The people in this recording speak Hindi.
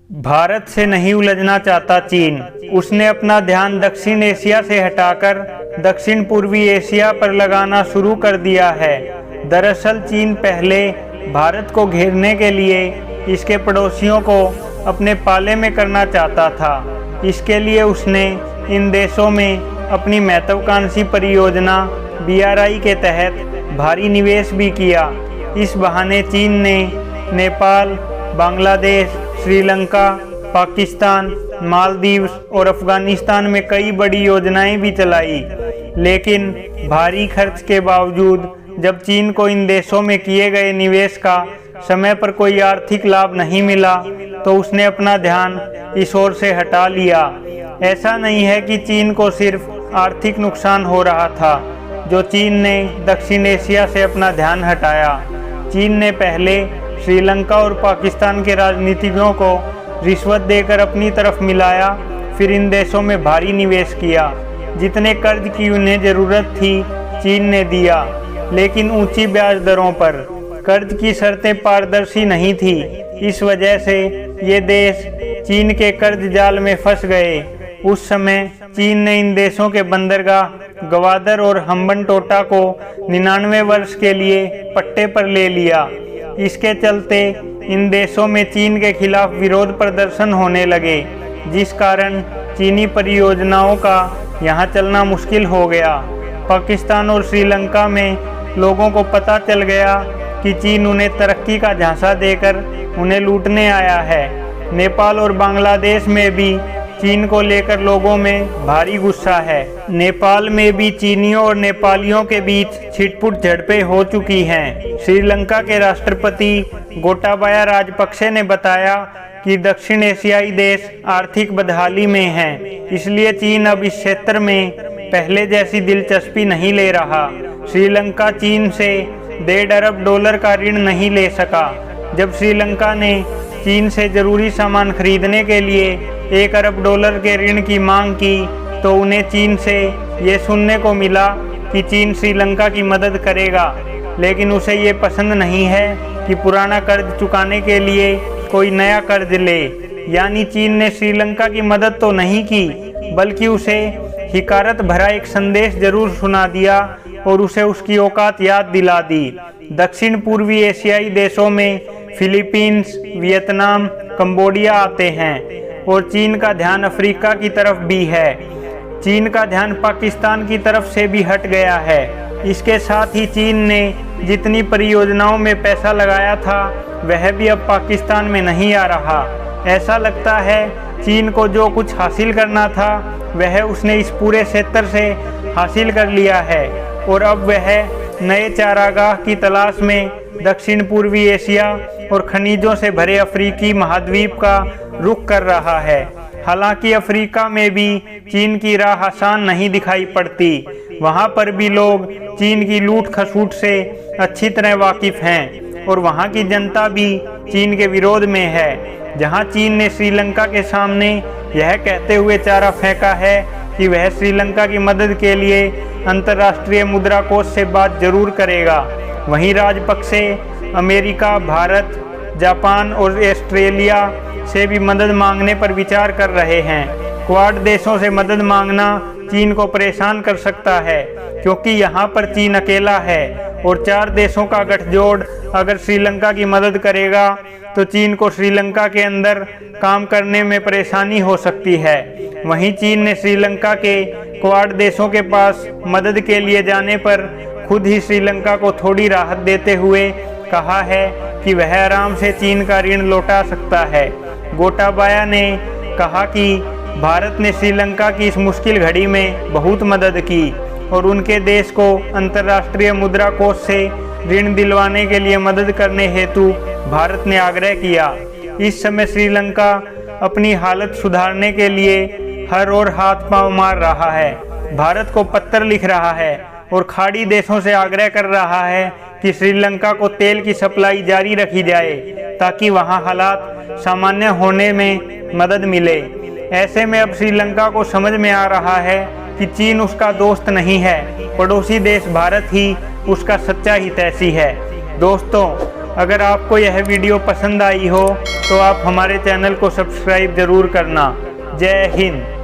भारत से नहीं उलझना चाहता चीन। उसने अपना ध्यान दक्षिण एशिया से हटाकर दक्षिण पूर्वी एशिया पर लगाना शुरू कर दिया है। दरअसल चीन पहले भारत को घेरने के लिए इसके पड़ोसियों को अपने पाले में करना चाहता था। इसके लिए उसने इन देशों में अपनी महत्वाकांक्षी परियोजना BRI के तहत भारी निवेश भी किया। इस बहाने चीन ने नेपाल, बांग्लादेश, श्रीलंका, पाकिस्तान, मालदीव और अफगानिस्तान में कई बड़ी योजनाएं भी चलाई। लेकिन भारी खर्च के बावजूद जब चीन को इन देशों में किए गए निवेश का समय पर कोई आर्थिक लाभ नहीं मिला तो उसने अपना ध्यान इस ओर से हटा लिया। ऐसा नहीं है कि चीन को सिर्फ आर्थिक नुकसान हो रहा था जो चीन ने दक्षिण एशिया से अपना ध्यान हटाया। चीन ने पहले श्रीलंका और पाकिस्तान के राजनीतिज्ञों को रिश्वत देकर अपनी तरफ मिलाया, फिर इन देशों में भारी निवेश किया। जितने कर्ज की उन्हें ज़रूरत थी चीन ने दिया, लेकिन ऊंची ब्याज दरों पर। कर्ज की शर्तें पारदर्शी नहीं थी, इस वजह से ये देश चीन के कर्ज जाल में फंस गए। उस समय चीन ने इन देशों के बंदरगाह ग्वादर और हम्बनटोटा को 99 वर्ष के लिए पट्टे पर ले लिया। इसके चलते इन देशों में चीन के खिलाफ विरोध प्रदर्शन होने लगे, जिस कारण चीनी परियोजनाओं का यहाँ चलना मुश्किल हो गया। पाकिस्तान और श्रीलंका में लोगों को पता चल गया कि चीन उन्हें तरक्की का झांसा देकर उन्हें लूटने आया है। नेपाल और बांग्लादेश में भी चीन को लेकर लोगों में भारी गुस्सा है। नेपाल में भी चीनियों और नेपालियों के बीच छिटपुट झड़पें हो चुकी हैं। श्रीलंका के राष्ट्रपति गोटाबाया राजपक्षे ने बताया कि दक्षिण एशियाई देश आर्थिक बदहाली में हैं, इसलिए चीन अब इस क्षेत्र में पहले जैसी दिलचस्पी नहीं ले रहा। श्रीलंका चीन से $1.5 अरब का ऋण नहीं ले सका। जब श्रीलंका ने चीन से जरूरी सामान खरीदने के लिए $1 अरब के ऋण की मांग की तो उन्हें चीन से ये सुनने को मिला कि चीन श्रीलंका की मदद करेगा, लेकिन उसे ये पसंद नहीं है कि पुराना कर्ज चुकाने के लिए कोई नया कर्ज ले। यानी चीन ने श्रीलंका की मदद तो नहीं की, बल्कि उसे हिकारत भरा एक संदेश जरूर सुना दिया और उसे उसकी औकात याद दिला दी। दक्षिण पूर्वी एशियाई देशों में फिलीपींस, वियतनाम, कंबोडिया आते हैं और चीन का ध्यान अफ्रीका की तरफ भी है। चीन का ध्यान पाकिस्तान की तरफ से भी हट गया है। इसके साथ ही चीन ने जितनी परियोजनाओं में पैसा लगाया था वह भी अब पाकिस्तान में नहीं आ रहा। ऐसा लगता है चीन को जो कुछ हासिल करना था वह उसने इस पूरे क्षेत्र से हासिल कर लिया है और अब वह नए चारागाह की तलाश में दक्षिण पूर्वी एशिया और खनिजों से भरे अफ्रीकी महाद्वीप का रुख कर रहा है। हालांकि अफ्रीका में भी चीन की राह आसान नहीं दिखाई पड़ती। वहां पर भी लोग चीन की लूट खसूट से अच्छी तरह वाकिफ हैं और वहां की जनता भी चीन के विरोध में है। जहां चीन ने श्रीलंका के सामने यह कहते हुए चारा फेंका है कि वह श्रीलंका की मदद के लिए अंतर्राष्ट्रीय मुद्रा कोष से बात जरूर करेगा, वहीं राजपक्षे अमेरिका, भारत, जापान और ऑस्ट्रेलिया से भी मदद मांगने पर विचार कर रहे हैं। क्वाड देशों से मदद मांगना चीन को परेशान कर सकता है, क्योंकि यहाँ पर चीन अकेला है और 4 देशों का गठजोड़ अगर श्रीलंका की मदद करेगा तो चीन को श्रीलंका के अंदर काम करने में परेशानी हो सकती है। वहीं चीन ने श्रीलंका के क्वाड देशों के पास मदद के लिए जाने पर खुद ही श्रीलंका को थोड़ी राहत देते हुए कहा है कि वह आराम से चीन का ऋण लौटा सकता है। गोटाबाया ने कहा कि भारत ने श्रीलंका की इस मुश्किल घड़ी में बहुत मदद की और उनके देश को अंतर्राष्ट्रीय मुद्रा कोष से ऋण दिलवाने के लिए मदद करने हेतु भारत ने आग्रह किया। इस समय श्रीलंका अपनी हालत सुधारने के लिए हर ओर हाथ पांव मार रहा है, भारत को पत्र लिख रहा है और खाड़ी देशों से आग्रह कर रहा है कि श्रीलंका को तेल की सप्लाई जारी रखी जाए ताकि वहां हालात सामान्य होने में मदद मिले। ऐसे में अब श्रीलंका को समझ में आ रहा है कि चीन उसका दोस्त नहीं है, पड़ोसी देश भारत ही उसका सच्चा हितैषी है। दोस्तों, अगर आपको यह वीडियो पसंद आई हो तो आप हमारे चैनल को सब्सक्राइब जरूर करना। जय हिंद।